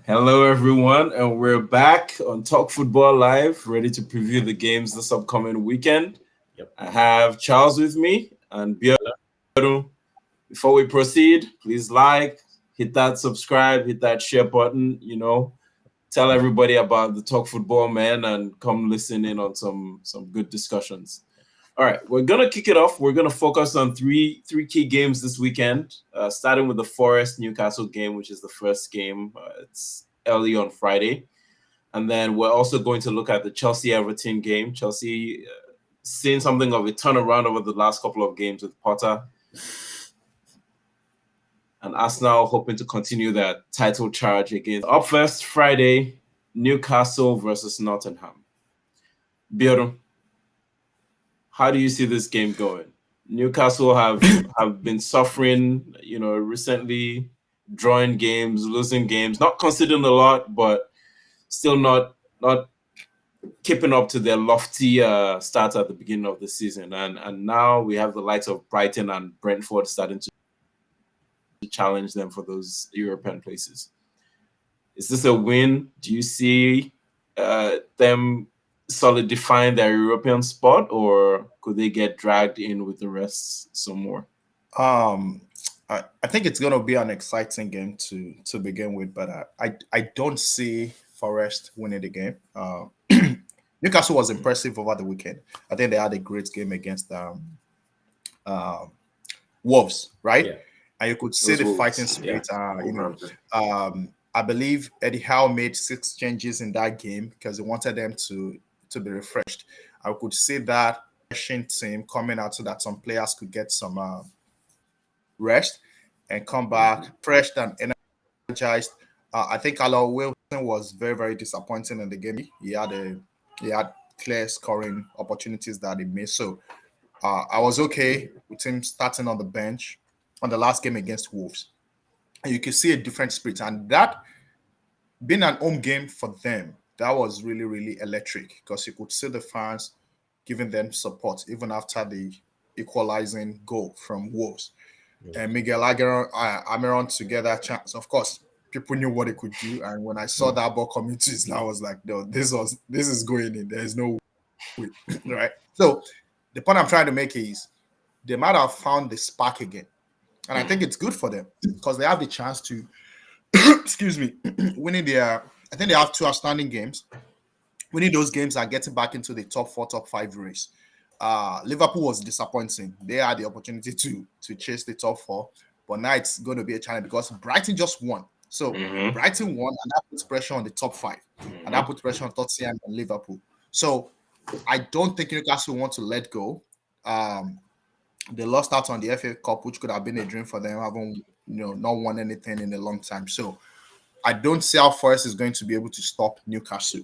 Hello, everyone, and we're back on Talk Football Live, ready to preview the games this upcoming weekend. Yep. I have Charles with me and Hello. Biodu. Before we proceed, please hit that subscribe, hit that share button. Tell everybody about the Talk Football man, and come listen in on some good discussions. All right, we're gonna kick it off. We're gonna focus on three key games this weekend. Starting with the Forest Newcastle game, which is the first game. It's early on Friday, and then we're also going to look at the Chelsea Everton game. Chelsea seeing something of a turnaround over the last couple of games with Potter, and Arsenal hoping to continue that title charge again. Up first, Friday, Newcastle versus Nottingham. Bjorn, how do you see this game going? Newcastle have been suffering, recently, drawing games, losing games, not conceding a lot, but still not keeping up to their lofty start at the beginning of the season. And now we have the likes of Brighton and Brentford starting to challenge them for those European places. Is this a win? Do you see them solidifying their European spot, or could they get dragged in with the rest some more? Um, I think it's going to be an exciting game to begin with, but I don't see Forest winning the game. Newcastle was impressive over the weekend. I think they had a great game against uh, Wolves, right? Yeah. And you could see Those the Wolves, fighting spirit. I believe Eddie Howe made 6 changes in that game because he wanted them to be refreshed. I could see that refreshing team coming out so that some players could get some rest and come back fresh and energized. I think Alon Wilson was very, very disappointing in the game. He had clear scoring opportunities that he missed. So I was okay with him starting on the bench on the last game against Wolves. And you can see a different spirit. And that being an home game for them, that was really, really electric because you could see the fans giving them support even after the equalizing goal from Wolves. And Miguel Amiron together chance. Of course, people knew what he could do. And when I saw that ball coming to his, I was like, no, this is going in. There's no way. Right. So the point I'm trying to make is they might have found the spark again. And I think it's good for them because they have the chance to excuse me, winning their I think they have 2 outstanding games. Winning those games and getting back into the top 4, top 5 race. Liverpool was disappointing. They had the opportunity to chase the top 4, but now it's going to be a challenge because Brighton just won. So Brighton won, and that puts pressure on the top 5, and that puts pressure on Tottenham and Liverpool. So I don't think Newcastle want to let go. They lost out on the FA Cup, which could have been a dream for them, having not won anything in a long time. So I don't see how Forest is going to be able to stop Newcastle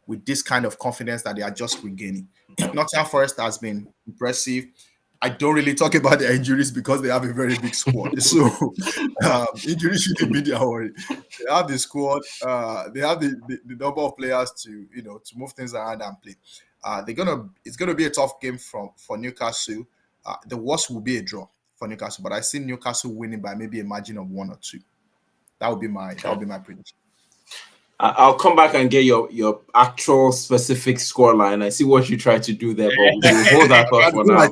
with this kind of confidence that they are just regaining. Nottingham Forest has been impressive. I don't really talk about their injuries because they have a very big squad. So injuries shouldn't be their worry. They have the squad. They have the number of players to move things around and play. It's gonna be a tough game for Newcastle. The worst will be a draw for Newcastle, but I see Newcastle winning by maybe a margin of 1 or 2. That would be my prediction. I'll come back and get your actual specific score line. I see what you tried to do there, but we'll hold that thought for now.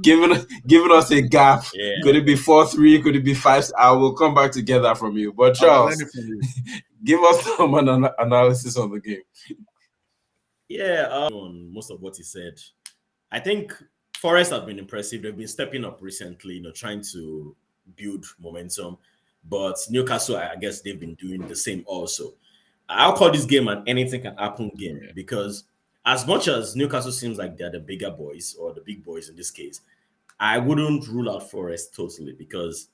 giving us a gap. Yeah. Could it be 4-3? Could it be 5? I will come back together from you. But Charles, give us some analysis on the game. Yeah, on most of what he said. I think Forest have been impressive. They've been stepping up recently, trying to build momentum. But Newcastle, I guess they've been doing the same also. I'll call this game an anything can happen game because as much as Newcastle seems like they're the bigger boys or the big boys in this case, I wouldn't rule out Forest totally because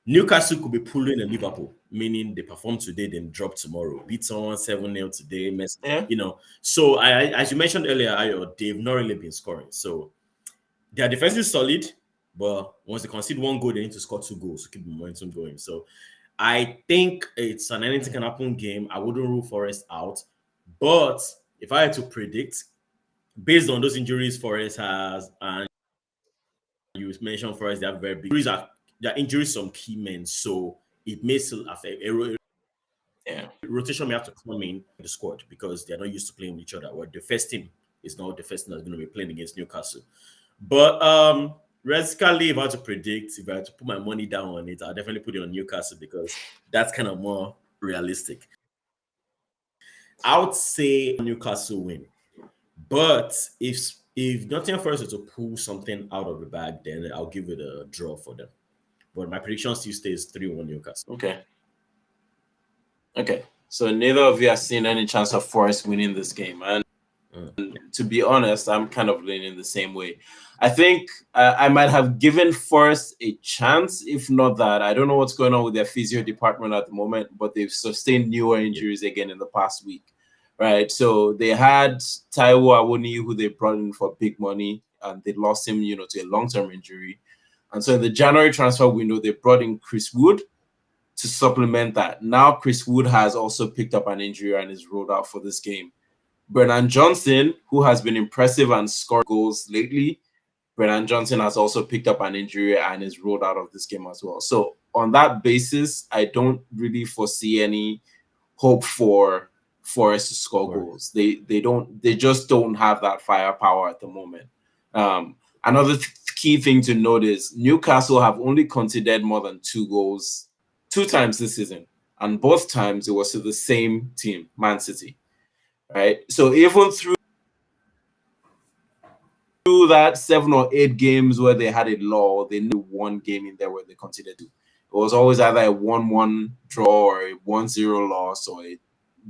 Newcastle could be pulling a Liverpool, meaning they perform today, then drop tomorrow. Beat someone 7-0 today, So as you mentioned earlier, Ayo, they've not really been scoring. So their defense is solid, but once they concede 1 goal, they need to score 2 goals to keep the momentum going. So I think it's an anything can happen game. I wouldn't rule Forest out. But if I had to predict, based on those injuries Forest has and You mentioned Forest, they have very big injuries. Their injuries some key men, so it may still affect. Rotation may have to come in the squad because they're not used to playing with each other. Well, the first team is not the first team that's going to be playing against Newcastle. But realistically, if I had to predict, if I had to put my money down on it, I'll definitely put it on Newcastle because that's kind of more realistic. I would say Newcastle win. But if Nottingham Forest is to pull something out of the bag, then I'll give it a draw for them. But my prediction still stays 3-1 Newcastle. Okay. So neither of you have seen any chance of Forest winning this game. And to be honest, I'm kind of leaning the same way. I think I might have given Forest a chance. If not that, I don't know what's going on with their physio department at the moment, but they've sustained newer injuries again in the past week. Right, so they had Taiwo Awoniyi, who they brought in for big money, and they lost him, to a long-term injury. And so in the January transfer window, they brought in Chris Wood to supplement that. Now Chris Wood has also picked up an injury and is ruled out for this game. Brennan Johnson, who has been impressive and scored goals lately, Brennan Johnson has also picked up an injury and is ruled out of this game as well. So on that basis, I don't really foresee any hope for Forest to score goals. They just don't have that firepower at the moment. Another key thing to note is Newcastle have only conceded more than 2 goals 2 times this season, and both times it was to the same team, Man City. Right, so even through that 7 or 8 games where they had a lull, they knew one game in there where they conceded 2. It was always either a 1-1 draw or a 1-0 loss or a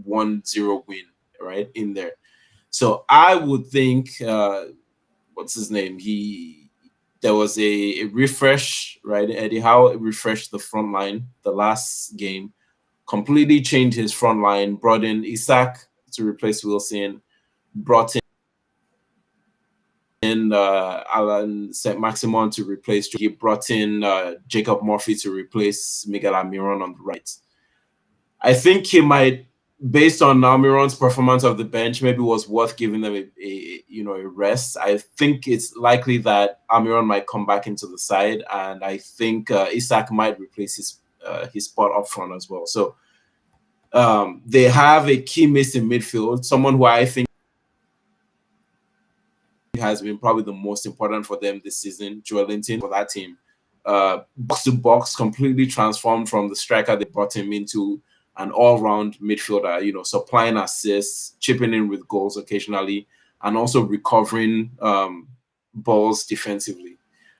1-0 win, right, in there. So I would think, what's his name? There was a refresh, right? Eddie Howe refreshed the front line the last game, completely changed his front line, brought in Isak to replace Wilson, brought in Alan Saint-Maximin to replace. He brought in Jacob Murphy to replace Miguel Almiron on the right. I think he might, based on Almiron's performance of the bench, maybe was worth giving them a rest. I think it's likely that Almiron might come back into the side, and I think Isak might replace his spot up front as well. So they have a key miss in midfield, someone who I think has been probably the most important for them this season, Joelinton, for that team. Box to box, completely transformed from the striker they brought him into an all-round midfielder, supplying assists, chipping in with goals occasionally, and also recovering balls defensively.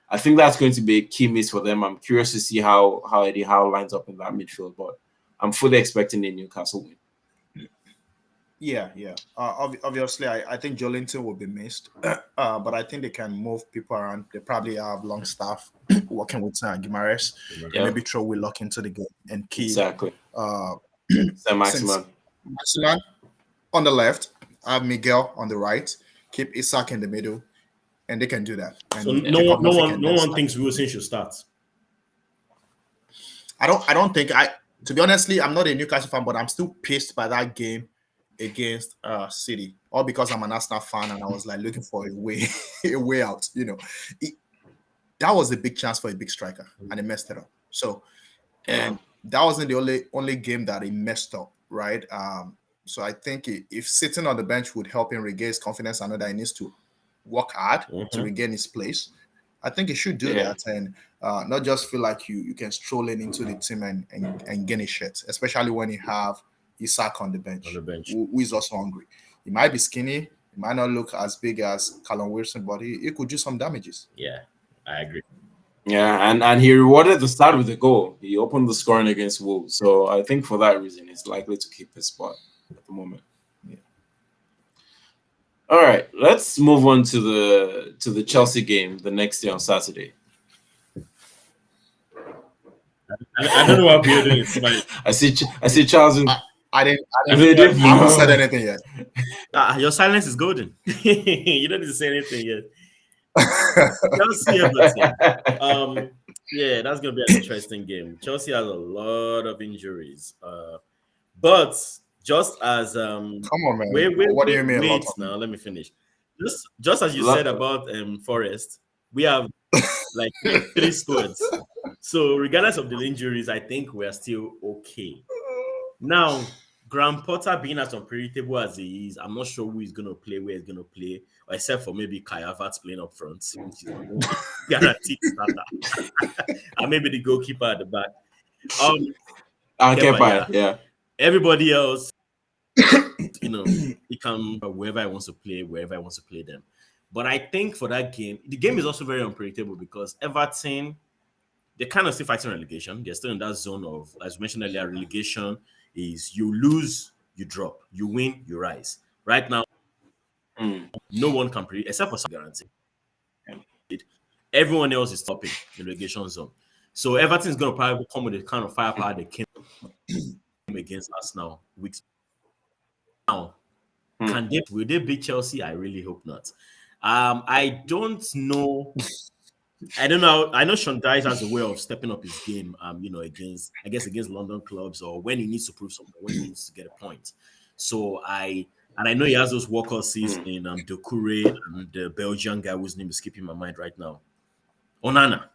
I think that's going to be a key miss for them. I'm curious to see how Eddie Howe lines up in that midfield, but I'm fully expecting a Newcastle win. Yeah. Obviously, I think Joelinton will be missed, but I think they can move people around. They probably have long staff working with Guimaraes. Maybe throw Willock into the game and keep exactly. Maximin on the left, have Miguel on the right, keep Isak in the middle, and they can do that. And so no one thinks Wilson should start. I don't think to be honestly, I'm not a Newcastle fan, but I'm still pissed by that game against City, all because I'm an Aston fan and I was like looking for a way out. That was a big chance for a big striker, and he messed it up. So, and that wasn't the only game that he messed up, right? So I think if sitting on the bench would help him regain his confidence, I know that he needs to work hard to regain his place. I think he should do that and not just feel like you can stroll into the team and gain a shirt, especially when you have Isak on the bench. Who is also hungry. He might be skinny, he might not look as big as Callum Wilson, but he could do some damages. Yeah, I agree. Yeah, and he rewarded the start with a goal. He opened the scoring against Wolves. So I think for that reason, he's likely to keep his spot at the moment. Yeah. All right, let's move on to the Chelsea game the next day on Saturday. I don't know what you're doing. I see Charles. I haven't said anything yet. Your silence is golden. You don't need to say anything yet. Chelsea Everton. Yeah, that's gonna be an interesting game. Chelsea has a lot of injuries, but just as come on, man. What do you mean? Wait, now let me finish. Just as you said about Forest, we have like 3 squads. So regardless of the injuries, I think we're still okay. Now, Graham Potter being as unpredictable as he is, I'm not sure who he's going to play, where he's going to play, except for maybe Kai Havertz playing up front, which is not going to be guaranteed starter. And maybe the goalkeeper at the back. Yeah. Everybody else, he can wherever he wants to play, wherever he wants to play them. But I think for that game, the game is also very unpredictable because Everton, they're kind of still fighting relegation. They're still in that zone of, as mentioned earlier, relegation is you lose, you drop, you win, you rise. Right now, no one can predict except for some guarantee. Everyone else is topping the relegation zone. So Everton is going to probably come with the kind of firepower they came against Arsenal weeks now. Will they beat Chelsea? I really hope not. I don't know. I don't know. I know Sean Dyche has a way of stepping up his game, against London clubs or when he needs to prove something, when he needs to get a point. So I know he has those workhorses in Doucouré and the Belgian guy whose name is skipping my mind right now. Onana.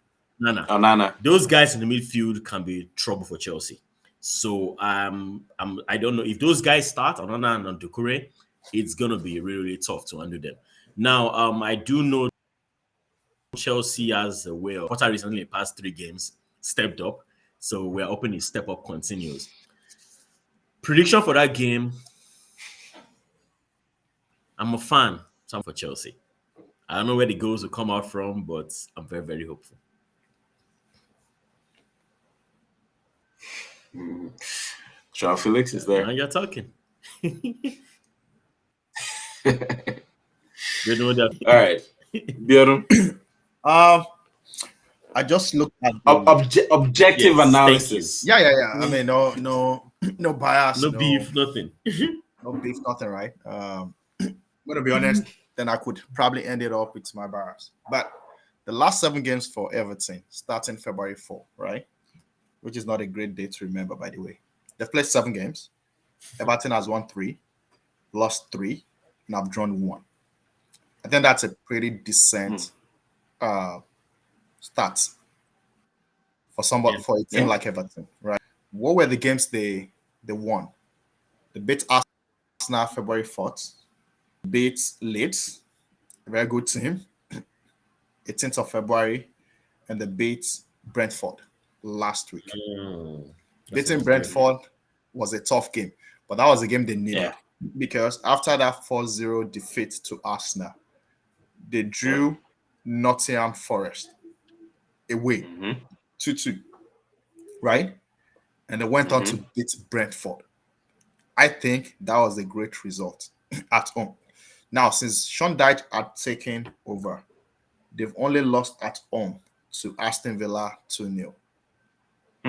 Those guys in the midfield can be trouble for Chelsea. So I don't know if those guys start Onana and Doucouré, it's gonna be really, really tough to undo them. Now, I do know Chelsea has a way of Potter recently in the past 3 games stepped up. So we're hoping his step up continues. Prediction for that game. I'm a fan for Chelsea. I don't know where the goals will come out from, but I'm very, very hopeful. Joao Felix is there. Now you're talking. You know that. All right. Bjorn. I just looked at objective analysis. Yeah. I mean, no bias, no beef, nothing. No beef, nothing, right? I'm gonna be honest. Then I could probably end it up with my bias. But the last 7 games for Everton, starting February 4, right? Which is not a great day to remember, by the way. They've played 7 games. Everton has won 3, lost 3, and I've drawn 1. I think that's a pretty decent stats for somebody for a team like Everton, right? What were the games they won? They beat Arsenal February 4th, beat Leeds, a very good team, 18th of February, and they beat Brentford last week. Beating Brentford was a tough game, but that was a game they needed because after that 4-0 defeat to Arsenal, they drew Nottingham Forest away 2-2, right? And they went on to beat Brentford. I think that was a great result at home. Now, since Sean Dyche had taken over, they've only lost at home to Aston Villa 2-0.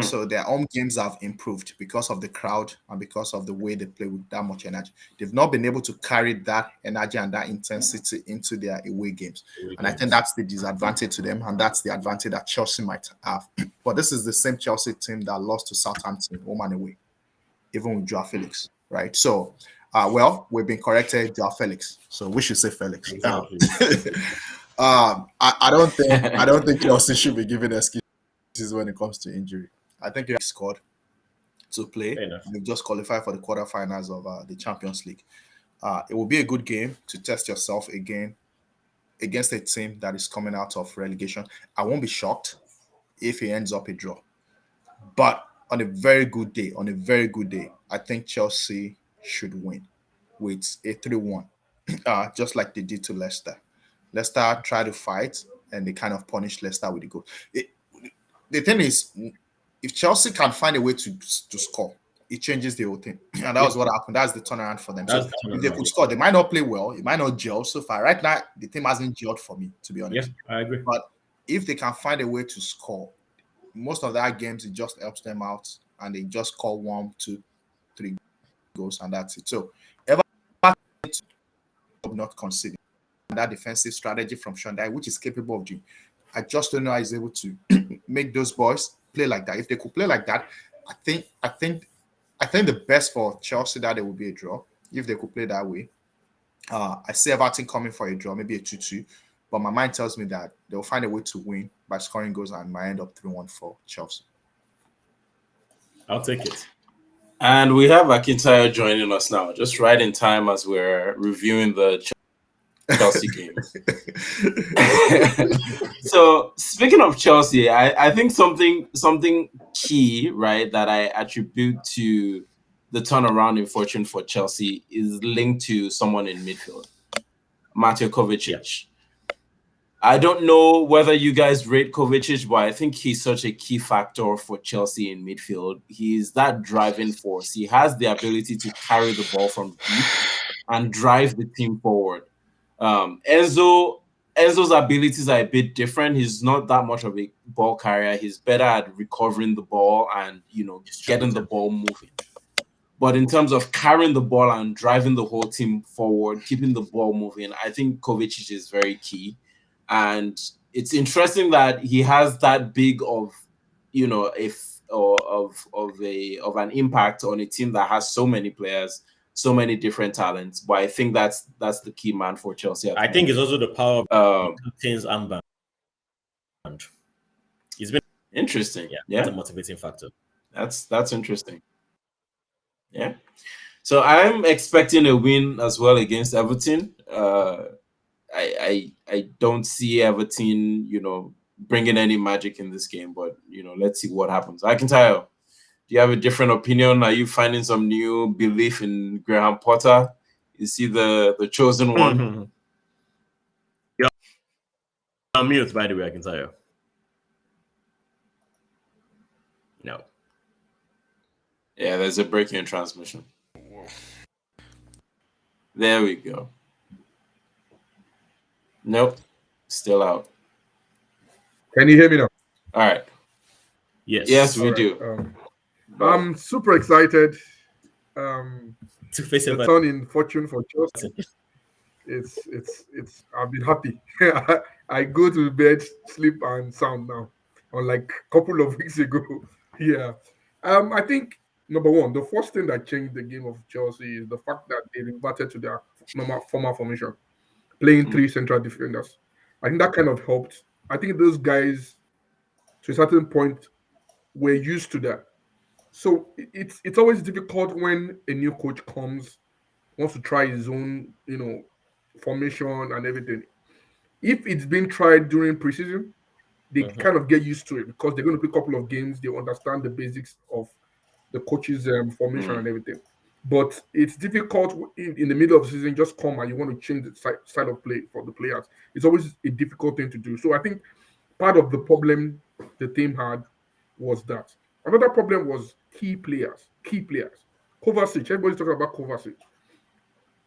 So their home games have improved because of the crowd and because of the way they play with that much energy. They've not been able to carry that energy and that intensity into their away games. And I think that's the disadvantage to them, and that's the advantage that Chelsea might have. But this is the same Chelsea team that lost to Southampton home and away, even with Joao Felix, right? So, we've been corrected, Joao Felix. So we should say Felix. Exactly. I don't think Chelsea should be given excuses when it comes to injury. I think you scored to play. You just qualified for the quarterfinals of the Champions League. It will be a good game to test yourself again against a team that is coming out of relegation. I won't be shocked if it ends up a draw. But on a very good day, I think Chelsea should win with a 3-1, just like they did to Leicester. Leicester tried to fight, and they kind of punished Leicester with the goal. The thing is, if Chelsea can find a way to score, it changes the whole thing. And that was what happened. That's the turnaround for them. So if they could score, they might not play well. It might not gel so far. Right now, the team hasn't gelled for me, to be honest. Yeah, I agree. But if they can find a way to score, most of that games, it just helps them out. And they just score 1, 2, 3 goals, and that's it. So, not considering that defensive strategy from Sean Dyche, which is capable of doing. I just don't know how he's able to make those boys play like that. If they could play like that, I think the best for Chelsea that it would be a draw if they could play that way. I see Everton coming for a draw, maybe a 2-2, But my mind tells me that they'll find a way to win by scoring goals and might end up 3-1 for Chelsea. I'll take it. And we have Akintayo joining us now, just right in time as we're reviewing the Chelsea game. So speaking of Chelsea, I think something key, right, that I attribute to the turnaround in fortune for Chelsea is linked to someone in midfield, Mateo Kovacic. Yeah. I don't know whether you guys rate Kovacic, but I think he's such a key factor for Chelsea in midfield. He's that driving force. He has the ability to carry the ball from deep and drive the team forward. Enzo's abilities are a bit different. He's not that much of a ball carrier. He's better at recovering the ball and, getting the ball moving. But in terms of carrying the ball and driving the whole team forward, keeping the ball moving, I think Kovacic is very key. And it's interesting that he has that big of an impact on a team that has so many players, so many different talents. But I think that's the key man for Chelsea. I think it's also the power of captain's armband. It's been interesting. Yeah, that's a motivating factor. That's interesting. Yeah. So I'm expecting a win as well against Everton. I don't see Everton, bringing any magic in this game, but let's see what happens. Akintayo, do you have a different opinion? Are you finding some new belief in Graham Potter? Is he the chosen one? Yeah. I'm mute, by the way, Akintayo. No. Yeah, there's a break in transmission. There we go. Nope, still out. Can you hear me now? All right. Yes, we do. I'm super excited. To face the turn in fortune for Chelsea. It's. I've been happy. I go to bed, sleep, and sound now. Unlike a couple of weeks ago. Yeah. I think number one, the first thing that changed the game of Chelsea is the fact that they reverted to their former formation, playing three central defenders. I think that kind of helped. I think those guys, to a certain point, were used to that. So it's always difficult when a new coach comes, wants to try his own, formation and everything. If it's been tried during preseason, they kind of get used to it because they're going to play a couple of games. They understand the basics of the coach's formation and everything. But it's difficult in the middle of the season, just come and you want to change the side of play for the players. It's always a difficult thing to do. So I think part of the problem the team had was that. Another problem was key players. Kovacic, everybody's talking about Kovacic.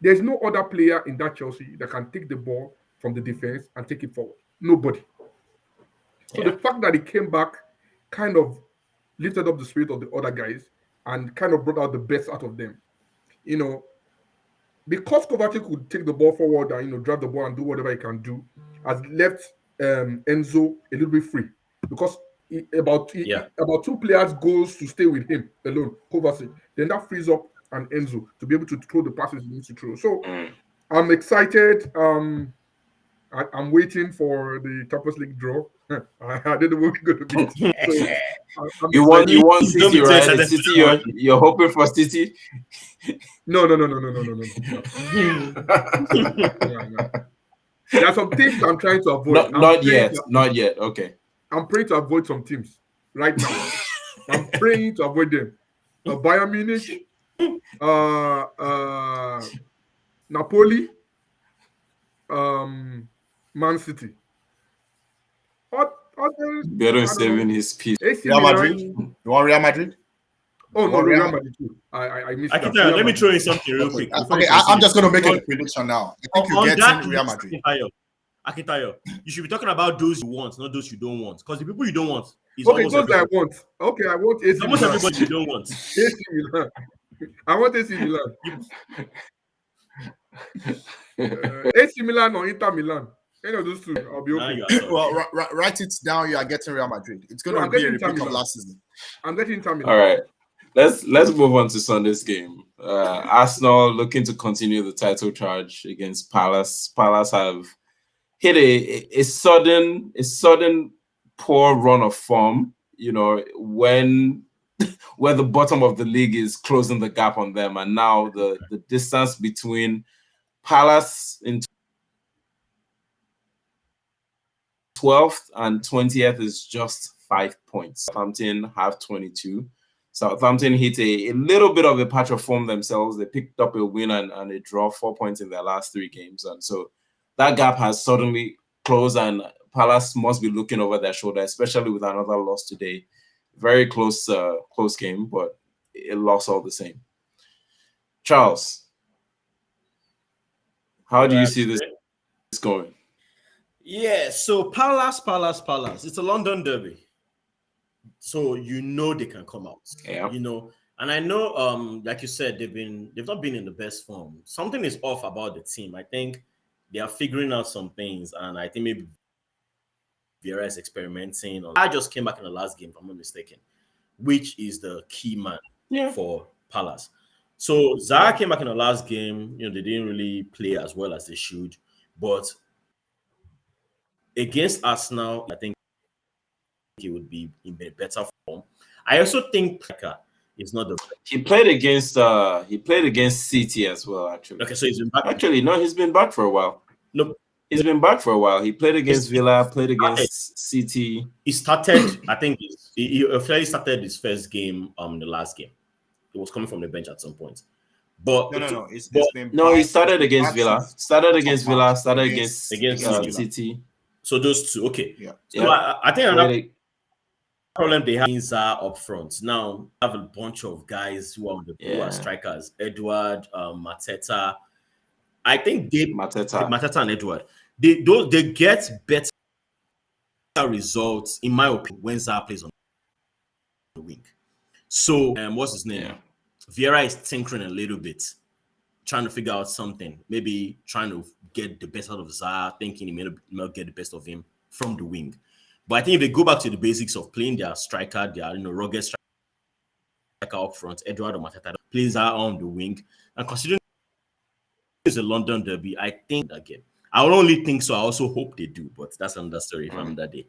There's no other player in that Chelsea that can take the ball from the defense and take it forward. Nobody. So the fact that he came back kind of lifted up the spirit of the other guys and kind of brought out the best out of them. Because Kovacic could take the ball forward and drive the ball and do whatever he can do, has left Enzo a little bit free because about two players goes to stay with him alone, Kovacic. Then that frees up and Enzo to be able to throw the passes he needs to throw. So I'm excited. I'm waiting for the Champions League draw. I don't know what we're going to be. So, you want City, right? City, you're hoping for City? No. No. There are some teams I'm trying to avoid. Not yet. Okay. I'm praying to avoid some teams right now. I'm praying to avoid them. Bayern Munich, Napoli, Man City. Better saving his peace. Real Madrid? You want Real Madrid? Oh, no, Real Madrid too. I missed that. Let me throw in something real quick. Okay, I'm just going to make a prediction now. I think you get Real Madrid. Akintayo, you should be talking about those you want, not those you don't want. Because the people you don't want is those I want. Okay, I want AC almost Milan. Everybody you don't want. AC Milan. I want AC Milan. AC Milan or Inter Milan. Any of those two, I'll be okay. Well, write it down. You are getting Real Madrid. It's going to be a repeat of last season. I'm getting Inter Milan. All right. Let's move on to Sunday's game. Arsenal looking to continue the title charge against Palace. Palace have hit a sudden poor run of form, when the bottom of the league is closing the gap on them, and now the distance between Palace in 12th and 20th is just 5 points. Southampton have 22. Southampton hit a little bit of a patch of form themselves. They picked up a win and a draw, 4 points in their last 3 games. And so that gap has suddenly closed, and Palace must be looking over their shoulder, especially with another loss today. Very close game, but it lost all the same. Charles, how do you see this going? Yeah, so Palace. It's a London derby. So they can come out. Yeah. And I know, like you said, they've not been in the best form. Something is off about the team. I think they are figuring out some things, and I think maybe Vieira is experimenting. I just came back in the last game, if I'm not mistaken, which is the key man for Palace. So Zaha came back in the last game. They didn't really play as well as they should, but against Arsenal, I think he would be in a better form. I also think is not the. He played against City as well, actually. Okay, so he's been back. Actually, no, he's been back for a while. No, he's been back for a while. He played against Villa, played against City. He started. I think he officially started his first game. The last game, he was coming from the bench at some point. But he started against Villa. Started against Villa. Started against City. So those two, okay. Yeah. So I think another problem they have is up front. Now have a bunch of guys who are strikers. Edward, Mateta. I think Mateta and Edward. They get better results, in my opinion, when Zaha plays on the wing. So what's his name? Yeah. Vieira is tinkering a little bit, trying to figure out something. Maybe trying to get the best out of Zaha, thinking he may not get the best of him from the wing. But I think if they go back to the basics of playing their striker, their rugged striker up front, Edward or Mateta plays Zaha on the wing, and considering it's a London derby, I think again. I would only think so. I also hope they do, but that's another story from that day.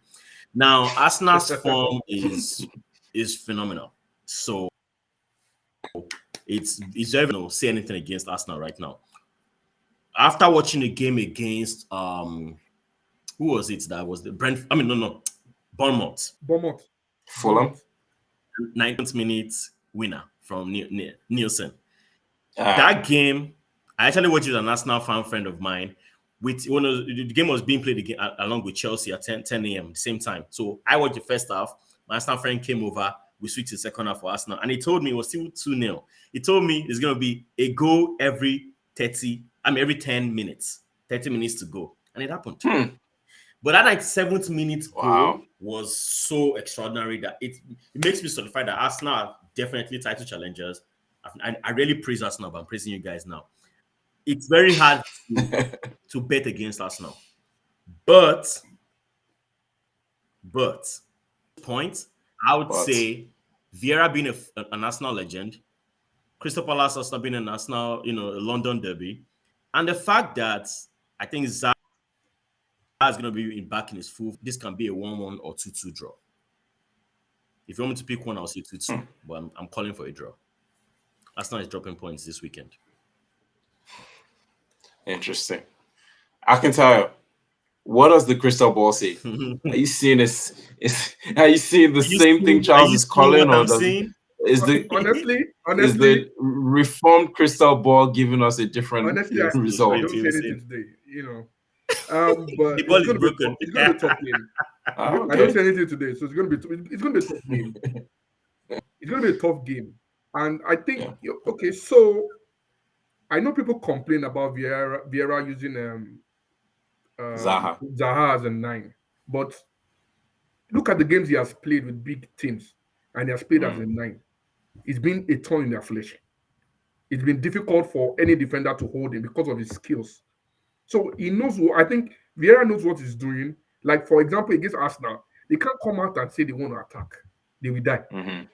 Now, Arsenal's form is phenomenal. So it's very say anything against Arsenal right now. After watching the game against who was it that was the Brentford? Bournemouth. Fulham. 19th minute winner from Nielsen. That game, I actually watched it with an Arsenal fan friend of mine. The game was being played again along with Chelsea at 10 a.m. at the same time. So I watched the first half. My Arsenal friend came over. We switched to the second half for Arsenal. And he told me it was still 2-0. He told me it's going to be a goal every 10 minutes. 30 minutes to go. And it happened. But that 97th minute goal was so extraordinary that it makes me certified that Arsenal are definitely title challengers. I really praise Arsenal, but I'm praising you guys now. It's very hard to bet against Arsenal. But I would say Vieira being an Arsenal legend, Crystal Palace has not been an Arsenal, a London derby, and the fact that I think Zaha is going to be back in his full. This can be a 1-1 or 2-2 draw. If you want me to pick one, I'll say 2-2, but I'm calling for a draw. Arsenal is dropping points this weekend. Interesting. Akintayo, what does the crystal ball say? Are you seeing this? Are you seeing the same thing Charles is calling, or is the reformed crystal ball giving us a different result? I don't see anything today, but the ball is broken. It's going to be a tough game. I don't see anything today, so it's going to be a tough game. It's going to be a tough game, and I think so I know people complain about Vieira using Zaha as a 9, but look at the games he has played with big teams, and he has played as a 9. It's been a thorn in their flesh. It's been difficult for any defender to hold him because of his skills. So he knows I think Vieira knows what he's doing. Like, for example, against Arsenal, they can't come out and say they want to attack. They will die. And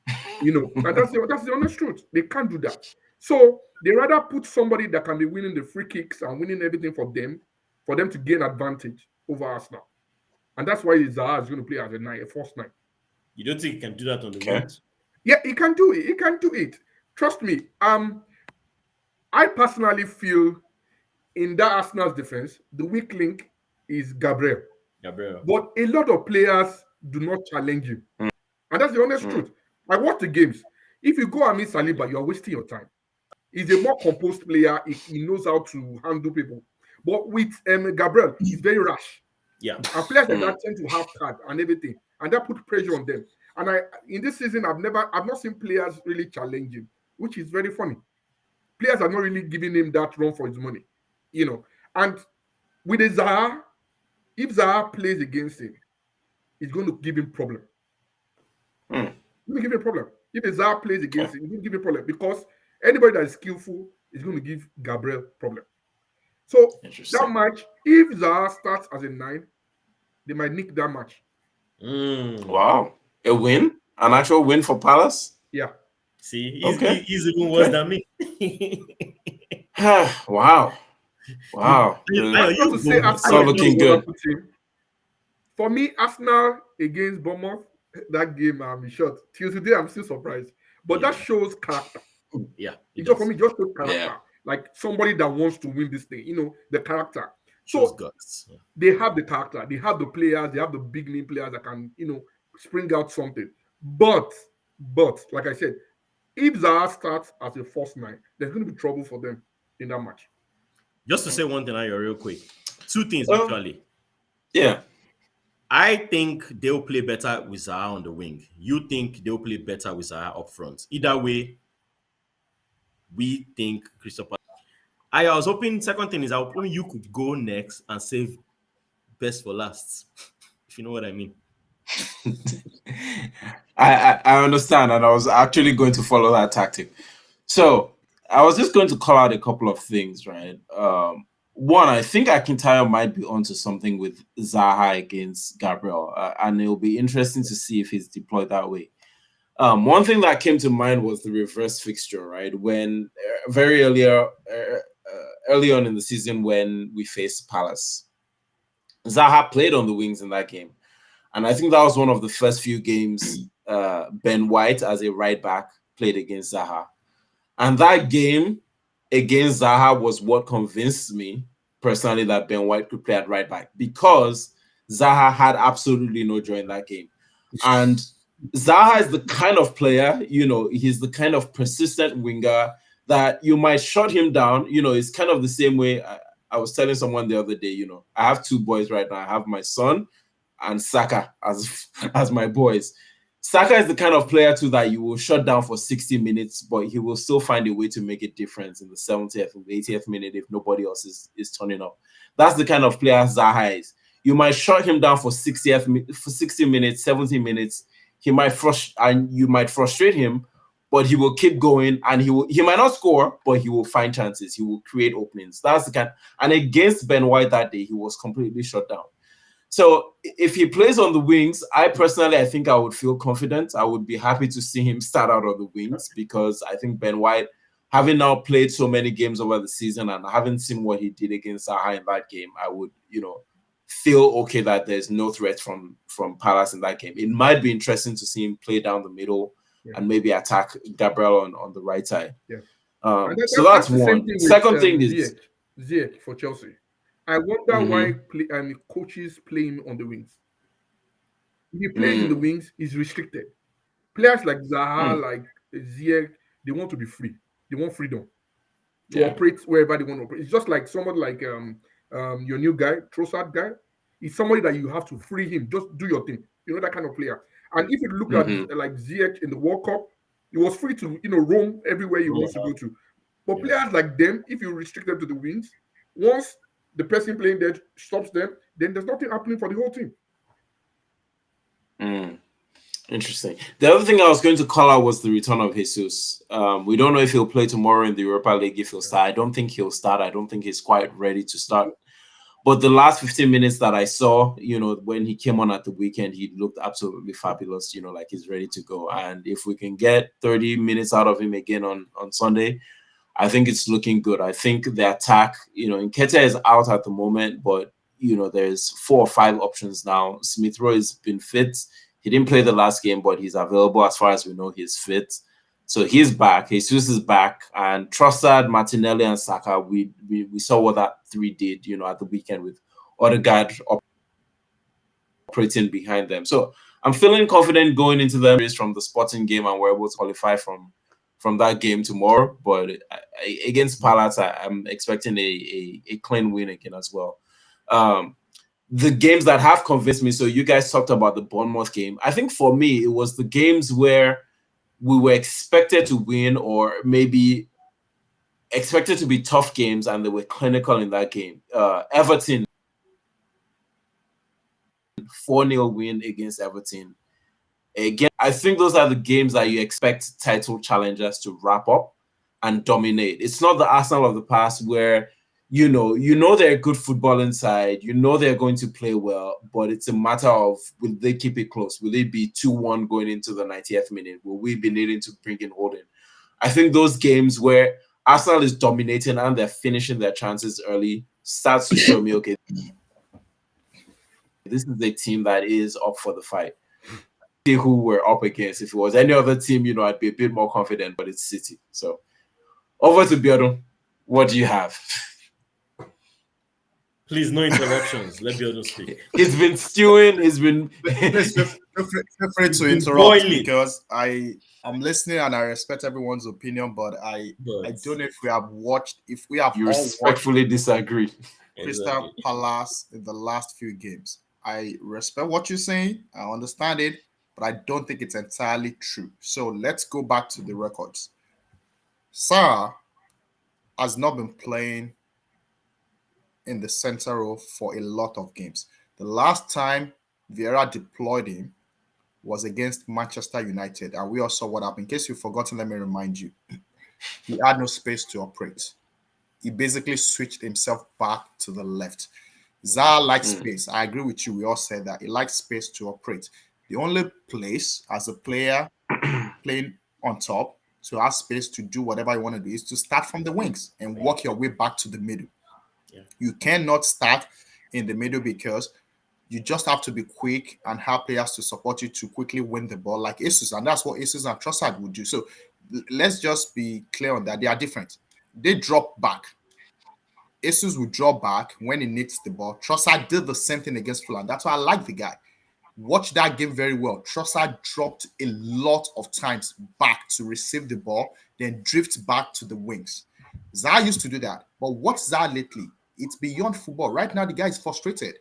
that's the honest truth. They can't do that. So they rather put somebody that can be winning the free kicks and winning everything for them for them to gain advantage over Arsenal. And that's why Zaha is going to play as a false nine. You don't think he can do that on the Okay. wings? Yeah, he can do it. He can do it. Trust me. I personally feel in that Arsenal's defense, the weak link is Gabriel. But a lot of players do not challenge him. And that's the honest truth. I watch the games. If you go and meet Saliba, you are wasting your time. He's a more composed player. He knows how to handle people. But with Gabriel, he's very rash. Yeah. And players like that tend to have card and everything. And that put pressure on them. And in this season, I've not seen players really challenge him, which is very funny. Players are not really giving him that run for his money. And with Zaha, if Zaha plays against him, it's going to give him problem. It's going to give him a problem. If Zaha plays against him, it's going to give him a problem because anybody that is skillful is going to give Gabriel problem. So that match, if Zaha starts as a 9, they might nick that match. Wow. A win? An actual win for Palace? Yeah. See, he's even worse than me. Wow. It's not looking good. For me, Arsenal against Bournemouth, that game, I'm short. Till today, I'm still surprised. But that shows character. Yeah. For me, just shows character. Yeah. Like somebody that wants to win this thing, the character. So guts. They have the character, they have the players, they have the big name players that can, spring out something. But, like I said, if Zaha starts as a false 9, there's going to be trouble for them in that match. Just to say one thing, real quick. 2 things, actually. Yeah. I think they'll play better with Zaha on the wing. You think they'll play better with Zaha up front. Either way, we think Crystal Palace. I was hoping, second thing is, I was hoping you could go next and save best for last. If you know what I mean. I understand, and I was actually going to follow that tactic. So I was just going to call out a couple of things, right? One, I think Akintayo might be onto something with Zaha against Gabriel, and it'll be interesting to see if he's deployed that way. One thing that came to mind was the reverse fixture, right? When very early on in the season when we faced Palace, Zaha played on the wings in that game. And I think that was one of the first few games Ben White as a right back played against Zaha. And that game against Zaha was what convinced me personally that Ben White could play at right back because Zaha had absolutely no joy in that game. And Zaha is the kind of player, he's the kind of persistent winger that you might shut him down. It's kind of the same way I was telling someone the other day, I have 2 boys right now. I have my son and Saka as my boys. Saka is the kind of player too that you will shut down for 60 minutes, but he will still find a way to make a difference in the 70th and 80th minute if nobody else is turning up. That's the kind of player Zaha is. You might shut him down for 60 minutes, 70 minutes. You might frustrate him, but he will keep going, and he might not score, but he will find chances. He will create openings. That's the kind. And against Ben White that day, he was completely shut down. So if he plays on the wings, I think I would feel confident. I would be happy to see him start out on the wings because I think Ben White, having now played so many games over the season and having seen what he did against Zaha in that game, I would, feel okay that there's no threat from Palace in that game. It might be interesting to see him play down the middle and maybe attack Gabriel on the right side. Yeah. So that's one. Second thing is Ziyech for Chelsea. I wonder why coaches play him on the wings. If he plays in the wings, he's restricted. Players like Zaha, like Ziyech, they want to be free. They want freedom to operate wherever they want to operate. It's just like someone like your new guy, Trossard guy. He's somebody that you have to free him. Just do your thing. That kind of player. And if you look at like Ziyech in the World Cup, he was free to roam everywhere he wants to go to. But players like them, if you restrict them to the wings, once the person playing there stops them, then there's nothing happening for the whole team. Interesting. The other thing I was going to call out was the return of Jesus. We don't know if he'll play tomorrow in the Europa League, if he'll start. I don't think he'll start. I don't think he's quite ready to start. But the last 15 minutes that I saw, when he came on at the weekend, he looked absolutely fabulous, like he's ready to go. And if we can get 30 minutes out of him again on Sunday, I think it's looking good. I think the attack, Nketiah is out at the moment, but there's 4 or 5 options now. Smith Rowe has been fit. He didn't play the last game, but he's available as far as we know. He's fit. So he's back. Jesus is back. And Trossard, Martinelli, and Saka, we saw what that 3 did, at the weekend with Odegaard operating behind them. So I'm feeling confident going into the race from the Sporting game, and we're able to qualify from that game tomorrow. But against Palace, I'm expecting a clean win again as well. The games that have convinced me, so you guys talked about the Bournemouth game. I think for me, it was the games where we were expected to win, or maybe expected to be tough games, and they were clinical in that game. Everton, 4-0 win against Everton. Again, I think those are the games that you expect title challengers to wrap up and dominate. It's not the Arsenal of the past where you know they're a good footballing side, they're going to play well, but it's a matter of, will they keep it close? Will it be 2-1 going into the 90th minute? Will we be needing to bring in Holding? I think those games where Arsenal is dominating and they're finishing their chances early starts to show me, okay, this is a team that is up for the fight. See who we're up against. If it was any other team, I'd be a bit more confident, but it's City. So over to Biodun. What do you have? Please, no interruptions. Let Biodun speak. It's been stewing. It's been. Please feel free to interrupt because I'm listening and I respect everyone's opinion, but I don't know if we have watched. If we have, you respectfully disagree. Crystal Palace in the last few games. I respect what you're saying. I understand it, but I don't think it's entirely true. So let's go back to the records. Sarah has not been playing in the center role for a lot of games. The last time Vieira deployed him was against Manchester United, and we all saw what happened. In case you've forgotten, let me remind you. He had no space to operate. He basically switched himself back to the left. Zaha likes space. I agree with you. We all said that. He likes space to operate. The only place as a player playing on top to have space to do whatever you want to do is to start from the wings and work your way back to the middle. Yeah. You cannot start in the middle because you just have to be quick and have players to support you to quickly win the ball like Jesus, and that's what Jesus and Trossard would do. So let's just be clear on that. They are different. They drop back. Jesus will draw back when he needs the ball. Trossard did the same thing against Fulham. That's why I like the guy. Watch that game very well. Trossard dropped a lot of times back to receive the ball, then drift back to the wings. Zaha used to do that. But what's Zaha lately? It's beyond football. Right now, the guy is frustrated.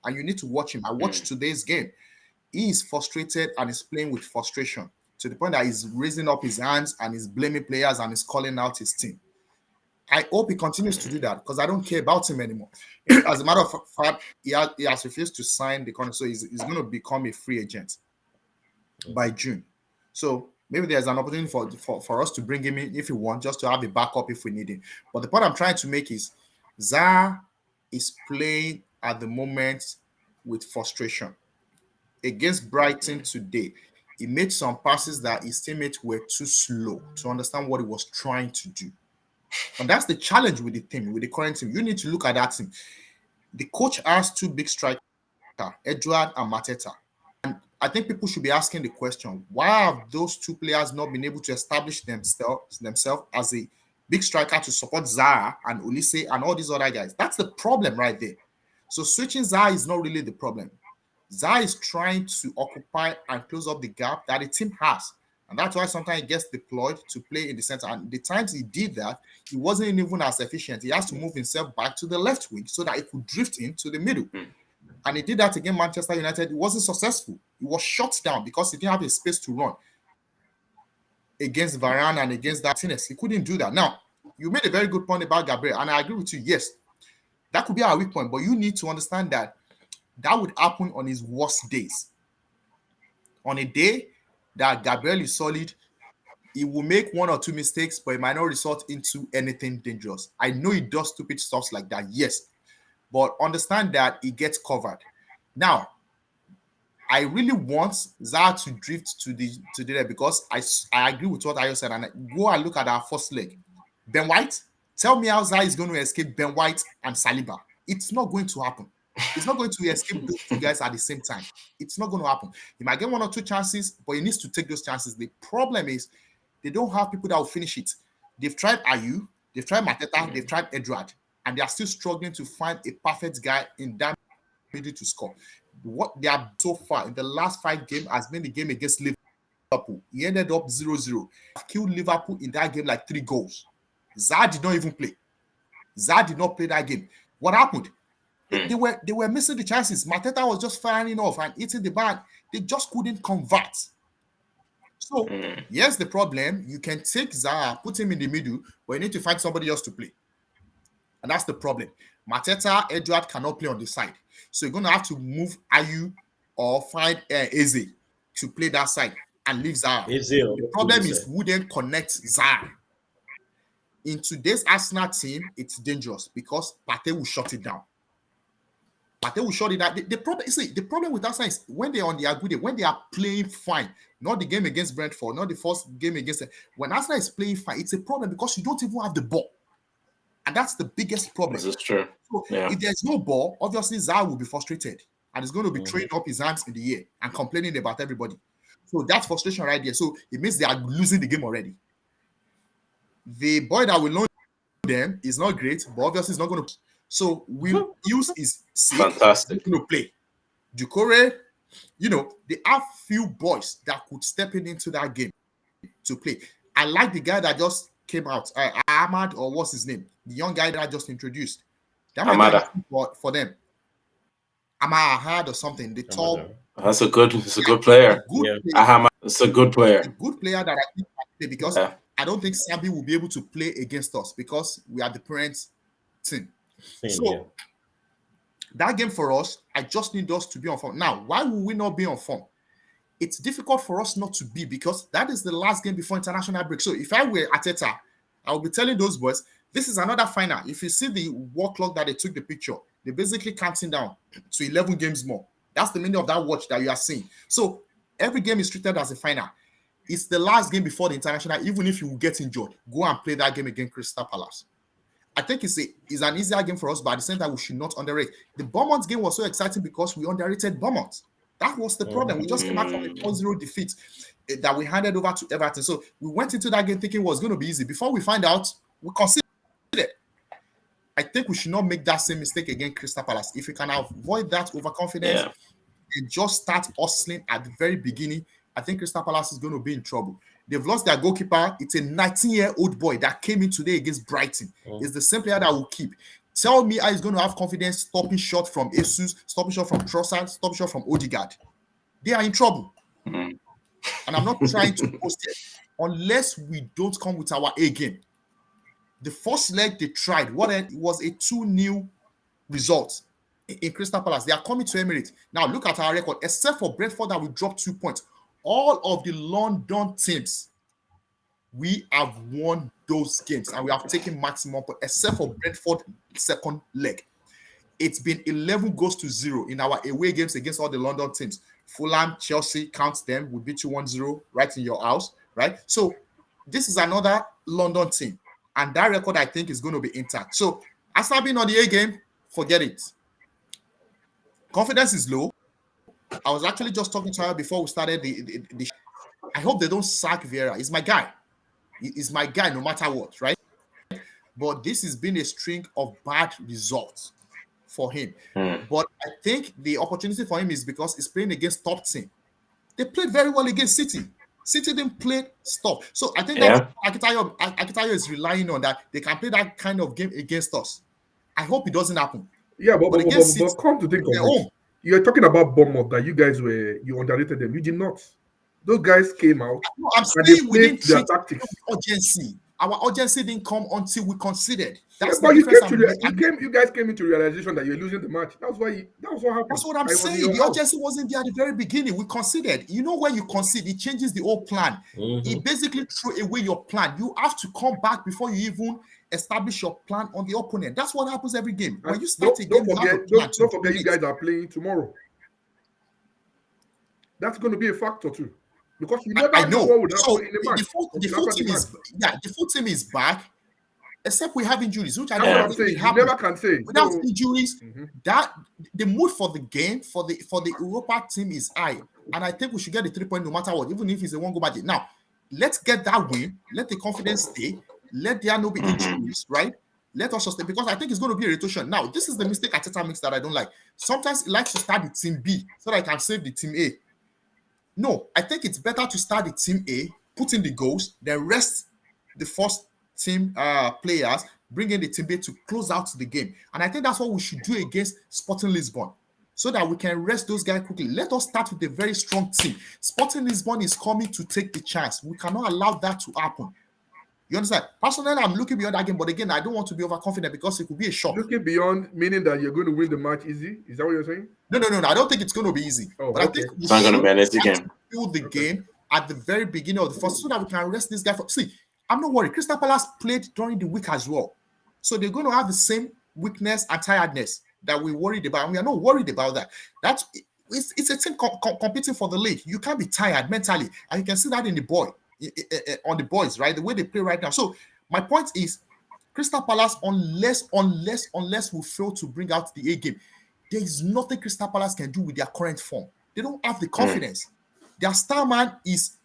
And you need to watch him. I watched today's game. He is frustrated and is playing with frustration to the point that he's raising up his hands and he's blaming players and he's calling out his team. I hope he continues to do that because I don't care about him anymore. As a matter of fact, he has refused to sign the contract, so he's going to become a free agent by June. So maybe there's an opportunity for us to bring him in if we want, just to have a backup if we need him. But the point I'm trying to make is Zaha is playing at the moment with frustration. Against Brighton today, he made some passes that his teammates were too slow to understand what he was trying to do. And that's the challenge with the team, with the current team. You need to look at that team. The coach has 2 big strikers, Edouard and Mateta. And I think people should be asking the question, why have those 2 players not been able to establish themselves as a big striker to support Zaha and Olise and all these other guys? That's the problem right there. So switching Zaha is not really the problem. Zaha is trying to occupy and close up the gap that the team has. And that's why sometimes he gets deployed to play in the center. And the times he did that, he wasn't even as efficient. He has to move himself back to the left wing so that he could drift into the middle. And he did that against Manchester United. It wasn't successful. He was shut down because he didn't have a space to run against Varane and against Martinez. He couldn't do that. Now, you made a very good point about Gabriel, and I agree with you. Yes, that could be our weak point, but you need to understand that would happen on his worst days. On a day that Gabriel is solid, he will make 1 or 2 mistakes, but it might not result into anything dangerous. I know he does stupid stuff like that, yes, but understand that he gets covered. Now, I really want Zaha to drift to the there because I agree with what Ayo said, and go and look at our first leg. Ben White. Tell me how Zaha is going to escape Ben White and Saliba. It's not going to happen. He's not going to escape those two guys at the same time. It's not going to happen. He might get 1 or 2 chances, but he needs to take those chances. The problem is they don't have people that will finish it. They've tried Ayew, they've tried Mateta, they've tried Edouard, and they are still struggling to find a perfect guy in that middle to score. What they have so far in the last 5 games has been the game against Liverpool. He ended up 0-0. Killed Liverpool in that game like 3 goals. Zaha did not even play. Zaha did not play that game. What happened? They were missing the chances. Mateta was just firing off and hitting the bag. They just couldn't convert. So, here's the problem. You can take Zaha, put him in the middle, but you need to find somebody else to play. And that's the problem. Mateta, Edouard cannot play on the side. So, you're going to have to move Ayew or find Eze to play that side and leave Zaha. The problem is who then connects Zaha. In today's Arsenal team, it's dangerous because Partey will shut it down. Partey will shut it down. The problem with Arsenal is when they're on their good day, when they are playing fine, not the game against Brentford, not the first game against them. When Arsenal is playing fine, it's a problem because you don't even have the ball. And that's the biggest problem. This is true. So if there's no ball, obviously Zaha will be frustrated and he's going to be throwing up his hands in the air and complaining about everybody. So that's frustration right there. So it means they are losing the game already. The boy that will loan them is not great, but obviously it's not going to. So Will Hughes is sick. Fantastic. He's going to play. Doucouré, they have few boys that could step into that game to play. I like the guy that just came out, Ahmad, or what's his name? The young guy that I just introduced. That might be for them. Ahmad or something. The tall. That's a good player. Ahmad, it's a good player. A good player that I think can play because I don't think Sambi will be able to play against us because we are the parent team. That game for us, I just need us to be on form. Now, why will we not be on form? It's difficult for us not to be because that is the last game before international break. So if I were Arteta, I would be telling those boys, this is another final. If you see the watch clock that they took the picture, they're basically counting down to 11 games more. That's the meaning of that watch that you are seeing. So every game is treated as a final. It's the last game before the international. Even if you get injured, go and play that game against Crystal Palace. I think it's an easier game for us, but at the same time, we should not underrate. The Bournemouth game was so exciting because we underrated Bournemouth. That was the problem. We just came out from a 4-0 defeat that we handed over to Everton. So we went into that game thinking it was going to be easy. Before we find out, we conceded. I think we should not make that same mistake against Crystal Palace. If we can avoid that overconfidence and just start hustling at the very beginning, I think Crystal Palace is going to be in trouble. They've lost their goalkeeper. It's a 19-year-old boy that came in today against Brighton. It's the same player that will keep. Tell me how he's going to have confidence stopping shot from Jesus, stopping shot from Trossard, stopping shot from Odegaard. They are in trouble. And I'm not trying to post it unless we don't come with our A game. The first leg they tried, it was a 2-0 result in Crystal Palace. They are coming to Emirates. Now look at our record. Except for Brentford that we dropped 2 points. All of the London teams, we have won those games and we have taken maximum points, except for Brentford second leg. It's been 11-0 in our away games against all the London teams. Fulham, Chelsea, count them. We beat you 1-0 right in your house, right? So this is another London team. And that record, I think, is going to be intact. So after being on the A game, forget it. Confidence is low. I was actually just talking to her before we started the I hope they don't sack Vieira. He's my guy. He's my guy no matter what, right? But this has been a string of bad results for him. But I think the opportunity for him is because he's playing against top team. They played very well against City. City didn't play stop. So I think that Akintayo is relying on that. They can play that kind of game against us. I hope it doesn't happen. Yeah, but come to think of it. You're talking about Bournemouth that you underrated them. You did not. Those guys came out. No, I'm saying we didn't treat urgency. Our urgency didn't come until we considered. That's but you guys came into realization that you're losing the match. That was what happened. That's what I'm saying. The urgency wasn't there at the very beginning. We considered. You know, when you concede, it changes the whole plan. It basically threw away your plan. You have to come back before you even establish your plan on the opponent. That's what happens every game. When you start a game, don't forget you guys are playing tomorrow. That's going to be a factor too. Because you never know what would happen in the match. The full team is back. except we have injuries, which I That's don't what I'm think will saying. You happen. never can say. Without So, injuries, that the mood for the game for the Europa team is high, and I think we should get the 3 point no matter what, even if it's a 1 goal budget. Now, let's get that win. Let the confidence stay. Let there no be injuries, right? Let us sustain, because I think it's going to be a rotation. Now, this is the mistake Arteta makes that I don't like. Sometimes he likes to start the team B so that I can save the team A. No, I think it's better to start the team A, put in the goals, then rest the first team players, bring in the team B to close out the game. And I think that's what we should do against Sporting Lisbon, so that we can rest those guys quickly. Let us start with a very strong team. Sporting Lisbon is coming to take the chance. We cannot allow that to happen. You understand? Personally, I'm looking beyond that game, but again, I don't want to be overconfident because it could be a shock. looking beyond, meaning that you're going to win the match easy. Is that what you're saying? No. I don't think it's going to be easy. Oh, but I okay. think we It's not going to should be an easy try game. to build the game at the very beginning of the first, so that we can rest this guy. See, I'm not worried. Crystal Palace played during the week as well. So they're going to have the same weakness and tiredness that we worried about. And we are not worried about that. It's a team competing for the league. You can't be tired mentally. And you can see that in on the boys, right? The way they play right now. So my point is, Crystal Palace, unless we fail to bring out the A game, there is nothing Crystal Palace can do with their current form. They don't have the confidence. Their star man is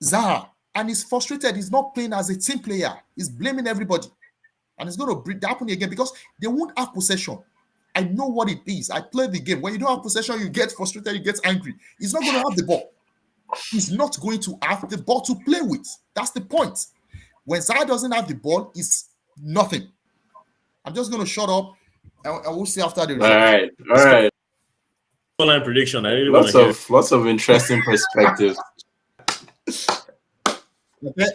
Zaha, and he's frustrated. He's not playing as a team player. He's blaming everybody. And it's going to happen again because they won't have possession. I know what it is. I play the game. When you don't have possession, you get frustrated, you get angry. He's not going to have the ball. He's not going to have the ball to play with. That's the point. When Zaha doesn't have the ball, it's nothing. I'm just going to shut up, and we'll see after the result. All right. Online prediction. I really want to hear. Lots of interesting perspectives.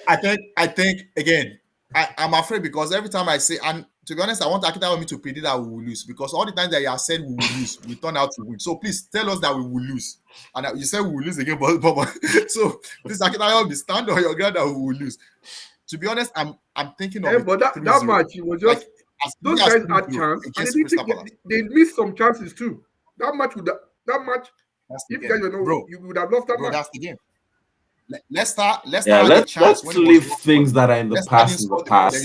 I think again, I'm afraid because every time I say, and to be honest, I want Akintayo to predict that we will lose, because all the times that you have said we will lose, we turn out to win. So please tell us that we will lose. And you said we will lose again, but so please, Akintayo, stand on your ground that we will lose. To be honest, I'm thinking of but that match, it was just those guys had chance, and they missed some chances too. That match, if guys you would have lost that match. That's the game. Leicester let's leave things that are in the past in the past.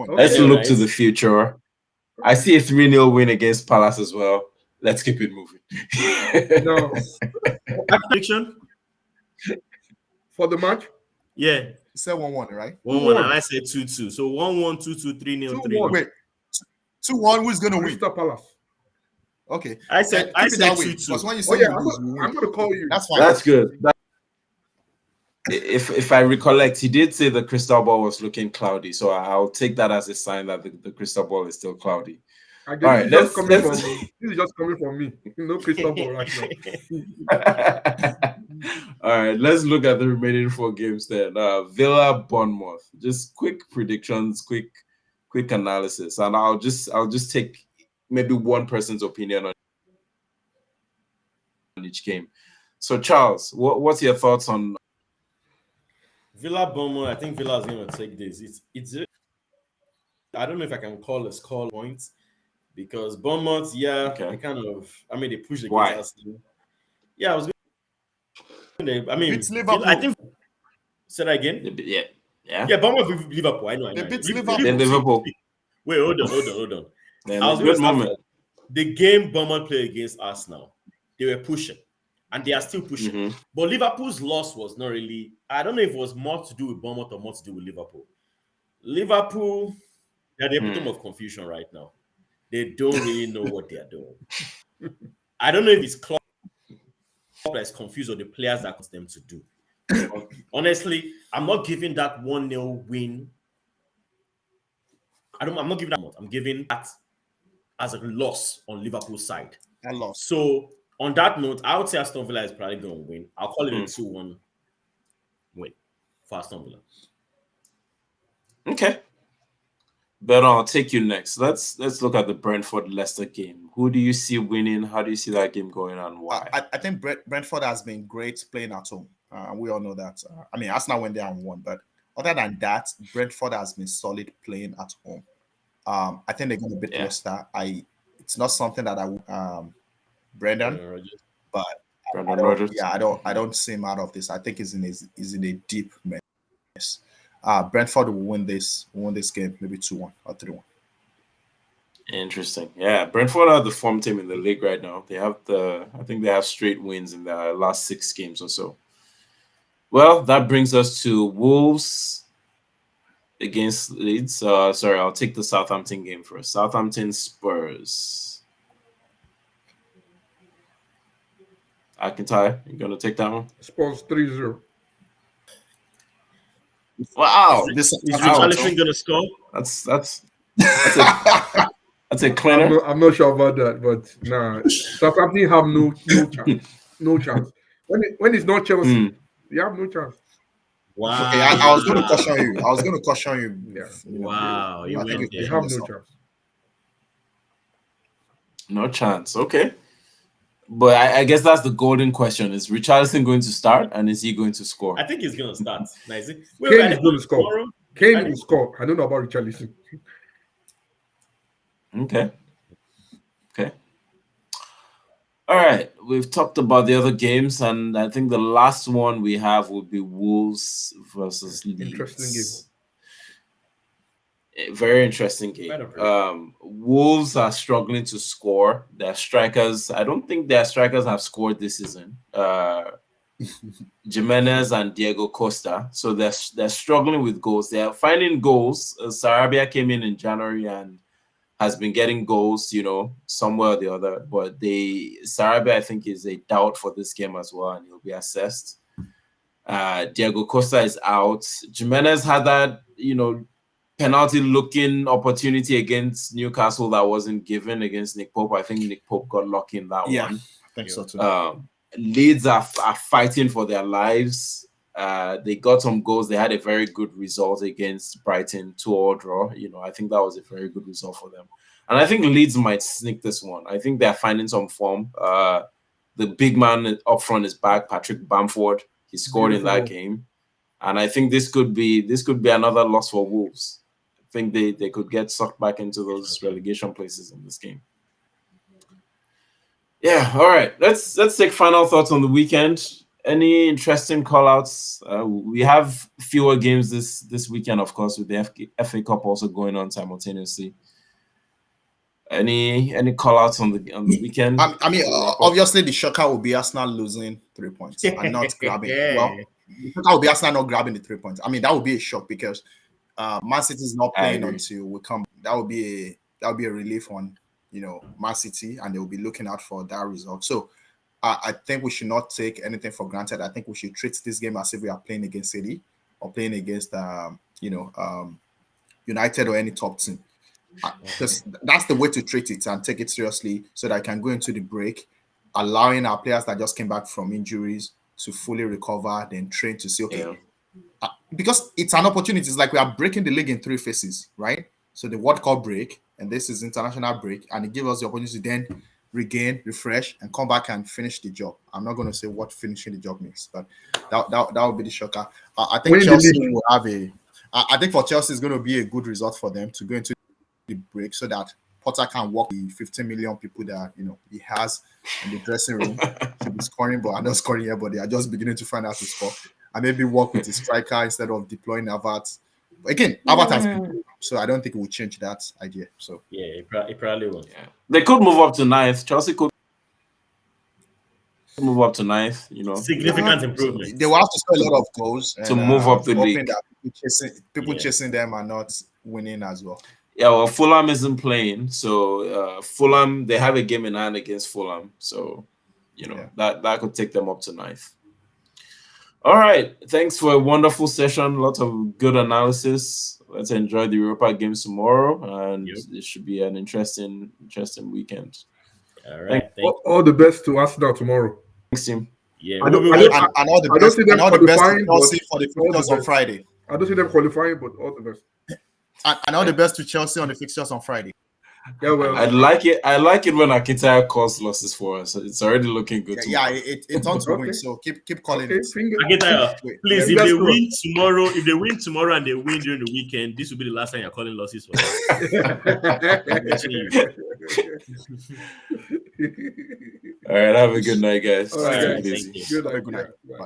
Let's look to the future. I see a 3-0 win against Palace as well. Let's keep it moving. No. Prediction for the match? Yeah. You said 1-1, right? 1-1, and I said 2-2. So 1-1, 2-2, 3-0, 3-0. Wait, 2-1. Who's gonna win? Crystal Palace. Okay. I said 2-2. Because when you say I'm gonna call you. That's fine. That's good. If I recollect, he did say the crystal ball was looking cloudy, so I'll take that as a sign that the crystal ball is still cloudy. All right, this is just coming from me. No crystal ball right now. All right, let's look at the remaining 4 games then. Villa, Bournemouth. Just quick predictions, quick analysis, and I'll just take maybe one person's opinion on each game. So, Charles, what's your thoughts on Villa, Bournemouth? I think Villa is going to take this. It's I don't know if I can call a score point, because Bournemouth, they kind of, they push the game. Yeah, I was going to, it's Liverpool. I think, say that again? Yeah, Bournemouth with Liverpool. I know. They beat Liverpool. Wait, hold on. Man, I was good moment. The game Bournemouth played against Arsenal, they were pushing, and they are still pushing. Mm-hmm. But Liverpool's loss was not really, I don't know if it was more to do with Bournemouth or more to do with Liverpool. Liverpool, they're the epitome of confusion right now. They don't really know what they are doing. I don't know if it's Klopp that is confused or the players that cause them to do. Honestly, I'm not giving that 1-0 win. I'm not giving that much. I'm giving that as a loss on Liverpool's side. A loss. So on that note, I would say Aston Villa is probably going to win. I'll call it a 2-1 win for Aston Villa. Okay. But I'll take you next. Let's look at the Brentford Leicester game. Who do you see winning? How do you see that game going on? Why? I think Brentford has been great playing at home. We all know that. Arsenal went there and won, but other than that, Brentford has been solid playing at home. I think they're going to beat Leicester. It's not something that Brendan, but I don't see him out of this. I think he's in a deep mess. Brentford will win this game, maybe 2-1 or 3-1. Interesting. Yeah, Brentford are the form team in the league right now. I think they have straight wins in their last 6 games or so. Well, that brings us to Wolves against Leeds. Sorry, I'll take the Southampton game first. Southampton Spurs. Akintayo, you gonna take that one? Spurs 3-0. Wow, Is Richarlison going to score? That's a cleaner. I'm not sure about that, but nah. Southampton have no chance. No chance. When it's not Chelsea, they have no chance. Wow. Okay, I was going to caution you. Yeah. Wow. I think They have no chance. No chance. Okay. But I guess that's the golden question. Is Richarlison going to start and is he going to score? I think he's going to start. Nice. Kane is going to score. Kane will score. I don't know about Richarlison. Okay. All right. We've talked about the other games, and I think the last one we have would be Wolves versus Leeds. Interesting game. A very interesting game. Wolves are struggling to score. Their strikers, I don't think their strikers have scored this season. Jimenez and Diego Costa. So they're struggling with goals. They are finding goals. Sarabia came in January and has been getting goals, somewhere or the other. But Sarabia, I think, is a doubt for this game as well, and he'll be assessed. Diego Costa is out. Jimenez had that, penalty-looking opportunity against Newcastle that wasn't given against Nick Pope. I think Nick Pope got lucky in that one. I think so too. Leeds are fighting for their lives. They got some goals. They had a very good result against Brighton, 2-2 draw. I think that was a very good result for them. And I think Leeds might sneak this one. I think they're finding some form. The big man up front is back, Patrick Bamford. He scored in that game. And I think this could be another loss for Wolves. I think they could get sucked back into those relegation places in this game. Yeah, all right. Let's take final thoughts on the weekend. Any interesting call-outs? We have fewer games this weekend, of course, with the FA Cup also going on simultaneously. Any call-outs on the weekend? Obviously the shocker will be Arsenal losing 3 points and not grabbing. Well, the shocker will be Arsenal not grabbing the 3 points. That would be a shock because Man City is not playing until we come. That would be a relief on Man City, and they will be looking out for that result. So I think we should not take anything for granted. I think we should treat this game as if we are playing against City or playing against United or any top team. Because that's the way to treat it and take it seriously, so that I can go into the break, allowing our players that just came back from injuries to fully recover, then train to see, because it's an opportunity. It's like we are breaking the league in 3 phases, right? So the World Cup break, and this is international break, and it gives us the opportunity to then regain, refresh, and come back and finish the job. I'm not going to say what finishing the job means, but that would be the shocker. I think Chelsea will have I think for Chelsea it's going to be a good result for them to go into the break, so that Potter can walk the 15 million people that he has in the dressing room to be scoring, but are not scoring yet, but they are just beginning to find out to score, and maybe work with his striker instead of deploying Havertz. Again, Havertz has been, so I don't think it will change that idea. So it probably will. Yeah. They could move up to 9th. Chelsea could move up to 9th. Significant improvement. They will have to score a lot of goals to move up the league. That people chasing them are not winning as well. Yeah, well, Fulham isn't playing, so Fulham, they have a game in hand against Fulham, so that could take them up to 9th. All right, thanks for a wonderful session. Lots of good analysis. Let's enjoy the Europa games tomorrow, and it should be an interesting weekend. All right, all the best to Arsenal tomorrow. Thanks, team. Yeah, and all the best to Chelsea for the fixtures on Friday. I don't see them qualifying, but all the best. And all the best to Chelsea on the fixtures on Friday. Yeah, well, I like it when Akintayo calls losses for us. It's already looking good. It's on to win. So keep calling it. Akintayo, please, if they win tomorrow and they win during the weekend, this will be the last time you're calling losses for us. All right, have a good night, guys. All right, thank you. Good night. Bye.